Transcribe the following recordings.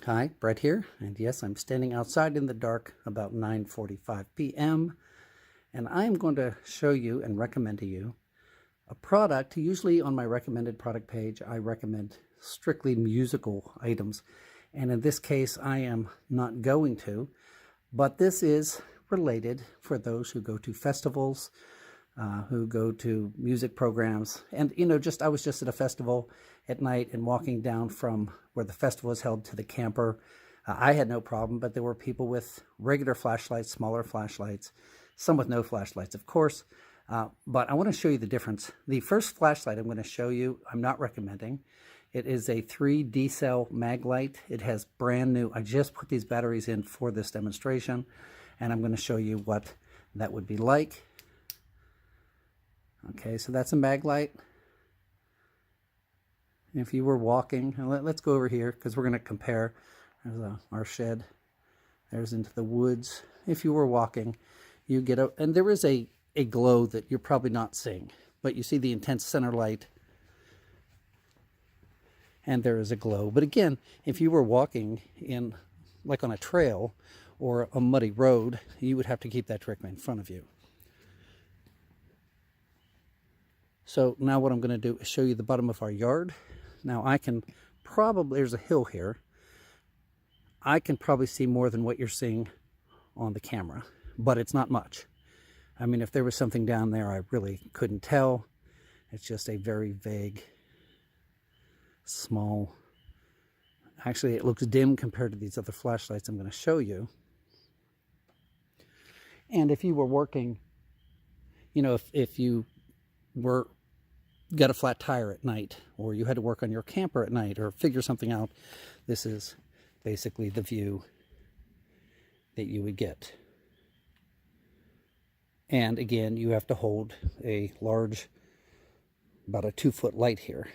Hi, Brett here, and yes, I'm standing outside in the dark about 9:45 p.m. and I'm going to show you and recommend to you a product. Usually on my recommended product page, I recommend strictly musical items, and in this case, I am not going to, but this is related for those who go to festivals, who go to music programs. And I was just at a festival at night and walking down from where the festival was held to the camper. I had no problem, but there were people with regular flashlights, smaller flashlights, some with no flashlights, of course. But I want to show you the difference. The first flashlight I'm going to show you, I'm not recommending. It is a 3D cell mag light. It has brand new, I just put these batteries in for this demonstration, and I'm going to show you what that would be like. Okay, so that's a mag light. If you were walking, let's go over here because we're going to compare. There's our shed. There's into the woods. If you were walking, you get and there is a glow that you're probably not seeing, but you see the intense center light, and there is a glow. But again, if you were walking in, like on a trail or a muddy road, you would have to keep that directly in front of you. So now what I'm going to do is show you the bottom of our yard. Now I can probably, there's a hill here. I can probably see more than what you're seeing on the camera, but it's not much. I mean, if there was something down there, I really couldn't tell. It's just a very vague, small, actually it looks dim compared to these other flashlights I'm going to show you. And if you were working, if you got a flat tire at night, or you had to work on your camper at night, or figure something out, this is basically the view that you would get. And again, you have to hold a large, about a 2-foot light here.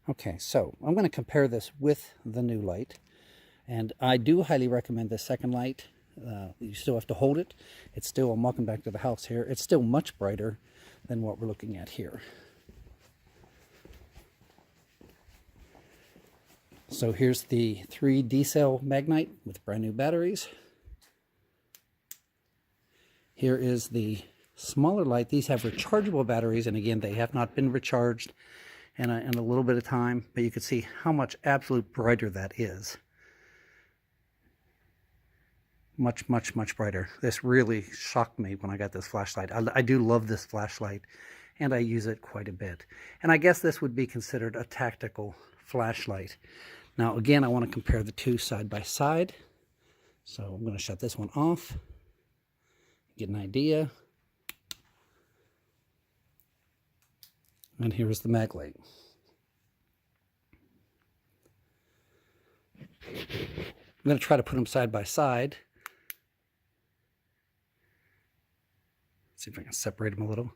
Okay, so I'm going to compare this with the new light, and I do highly recommend the second light. You still have to hold it. It's still, I'm walking back to the house here, it's still much brighter than what we're looking at here. So here's the 3D cell magnite with brand new batteries. Here is the smaller light. These have rechargeable batteries, and again, they have not been recharged in a little bit of time, but you can see how much absolute brighter that is. Much, much, much brighter. This really shocked me when I got this flashlight. I do love this flashlight, and I use it quite a bit. And I guess this would be considered a tactical flashlight. Now, again, I want to compare the two side by side. So I'm going to shut this one off, get an idea. And here's the mag light. I'm going to try to put them side by side. See if I can separate them a little,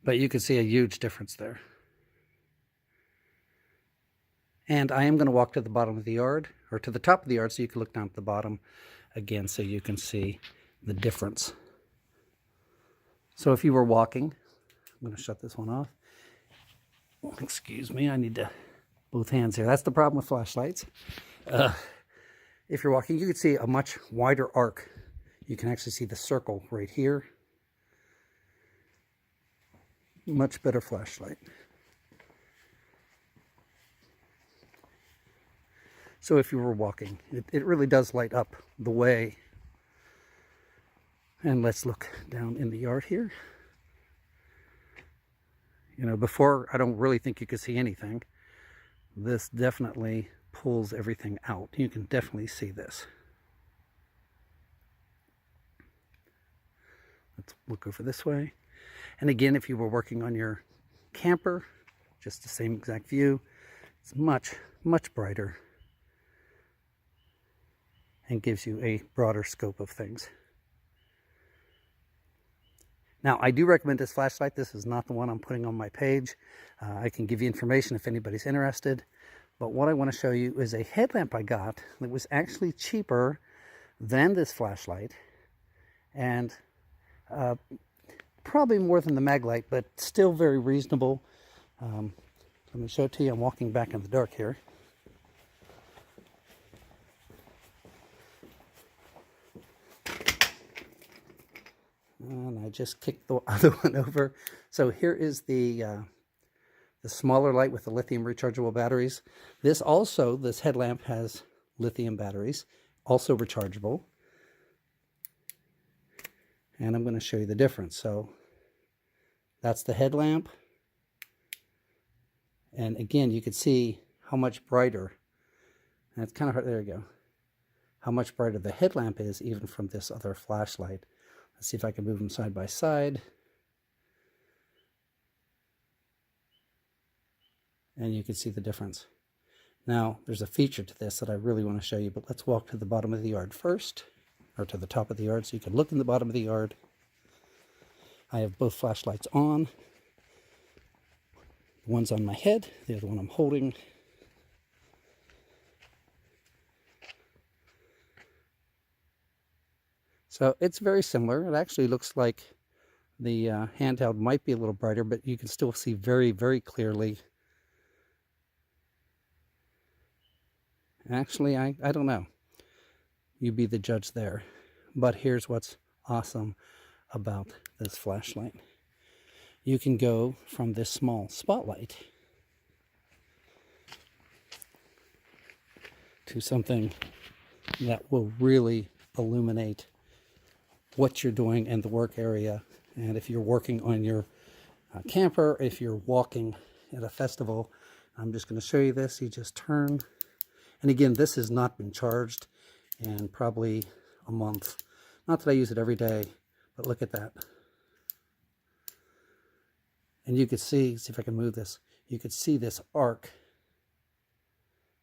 but you can see a huge difference there. And I am going to walk to the bottom of the yard, or to the top of the yard, so you can look down at the bottom again, so you can see the difference. So if you were walking, I'm going to shut this one off. Excuse me, I need to both hands here. That's the problem with flashlights. If you're walking, you can see a much wider arc. You can actually see the circle right here. Much better flashlight. So if you were walking, it really does light up the way. And let's look down in the yard here. Before, I don't really think you could see anything. This definitely pulls everything out. You can definitely see this. Let's look over this way. And again, if you were working on your camper, just the same exact view. It's much, much brighter and gives you a broader scope of things. Now, I do recommend this flashlight. This is not the one I'm putting on my page. I can give you information if anybody's interested. But what I want to show you is a headlamp I got that was actually cheaper than this flashlight. And probably more than the mag light, but still very reasonable. Let me show it to you. I'm walking back in the dark here. just kicked the other one over. So here is the smaller light with the lithium rechargeable batteries. This headlamp has lithium batteries, also rechargeable. And I'm going to show you the difference. So that's the headlamp. And again, you can see how much brighter, and it's kind of hard, there you go, how much brighter the headlamp is even from this other flashlight. Let's see if I can move them side by side. And you can see the difference. Now, there's a feature to this that I really want to show you, but let's walk to the bottom of the yard first, or to the top of the yard so you can look in the bottom of the yard. I have both flashlights on. One's on my head, the other one I'm holding. So it's very similar. It actually looks like the handheld might be a little brighter, but you can still see very, very clearly. Actually, I don't know. You be the judge there. But here's what's awesome about this flashlight. You can go from this small spotlight to something that will really illuminate what you're doing in the work area. And if you're working on your camper, if you're walking at a festival, I'm just going to show you this. You just turn. And again, this has not been charged in probably a month. Not that I use it every day, but look at that. And you could see if I can move this, you could see this arc.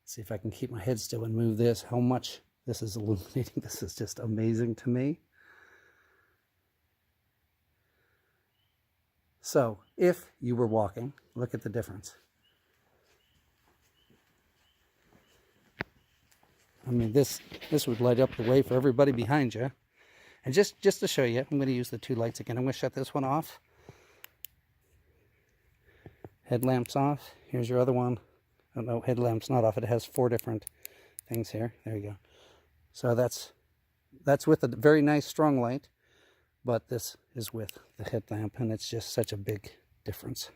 See if I can keep my head still and move this, how much this is illuminating. This is just amazing to me. So if you were walking, look at the difference. I mean, this would light up the way for everybody behind you. And just to show you, I'm going to use the two lights again. I'm going to shut this one off. Headlamp's off. Here's your other one. Oh no, headlamp's not off. It has 4 different things here. There you go. So that's with a very nice strong light, but this is with the headlamp, and it's just such a big difference.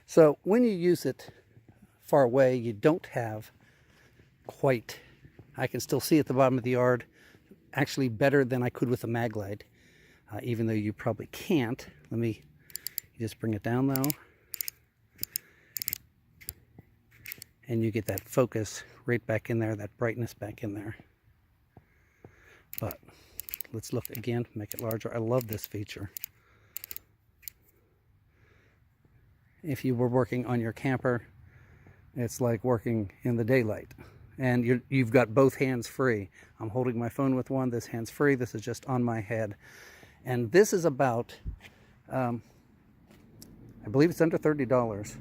So when you use it far away, you don't have quite, I can still see at the bottom of the yard, actually better than I could with a mag light, even though you probably can't. Let me just bring it down though. And you get that focus right back in there, that brightness back in there. But let's look again, make it larger. I love this feature. If you were working on your camper, it's like working in the daylight. And you've got both hands free. I'm holding my phone with one, this hand's free, this is just on my head. And this is about, I believe it's under $30.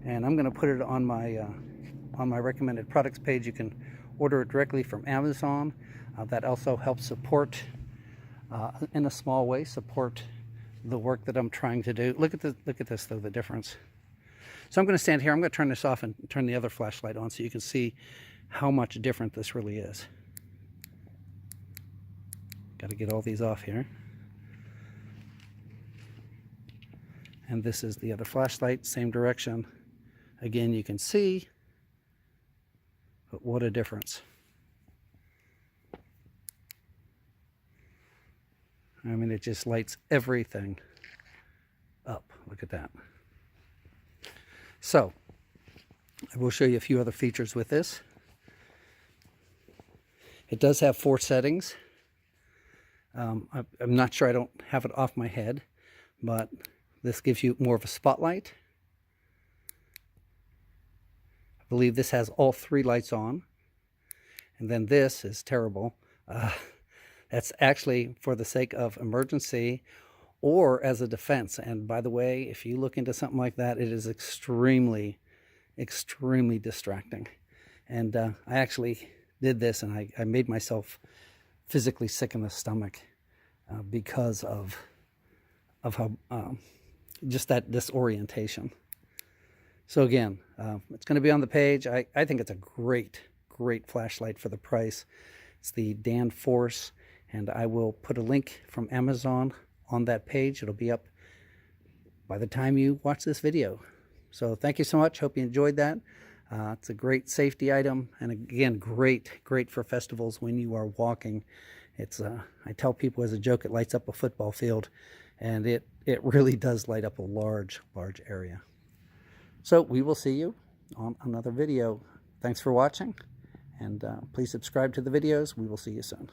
And I'm going to put it on my recommended products page. You can order it directly from Amazon. That also helps support, in a small way, support the work that I'm trying to do. Look at this though, the difference. So I'm going to stand here. I'm going to turn this off and turn the other flashlight on so you can see how much different this really is. Got to get all these off here. And this is the other flashlight, same direction. Again, you can see, but what a difference. I mean, it just lights everything up. Look at that. So, I will show you a few other features with this. It does have 4 settings. I'm not sure, I don't have it off my head, but this gives you more of a spotlight. I believe this has all 3 lights on. And then this is terrible. That's actually for the sake of emergency or as a defense. And by the way, if you look into something like that, it is extremely, extremely distracting. And I actually did this, and I made myself physically sick in the stomach because of how just that disorientation. So again, it's going to be on the page. I think it's a great flashlight for the price. It's the Dan Force. And I will put a link from Amazon on that page. It'll be up by the time you watch this video. So thank you so much. Hope you enjoyed that. It's a great safety item, and again, great for festivals when you are walking. It's I tell people as a joke, it lights up a football field, and it really does light up a large area. So we will see you on another video. Thanks for watching, and please subscribe to the videos. We will see you soon.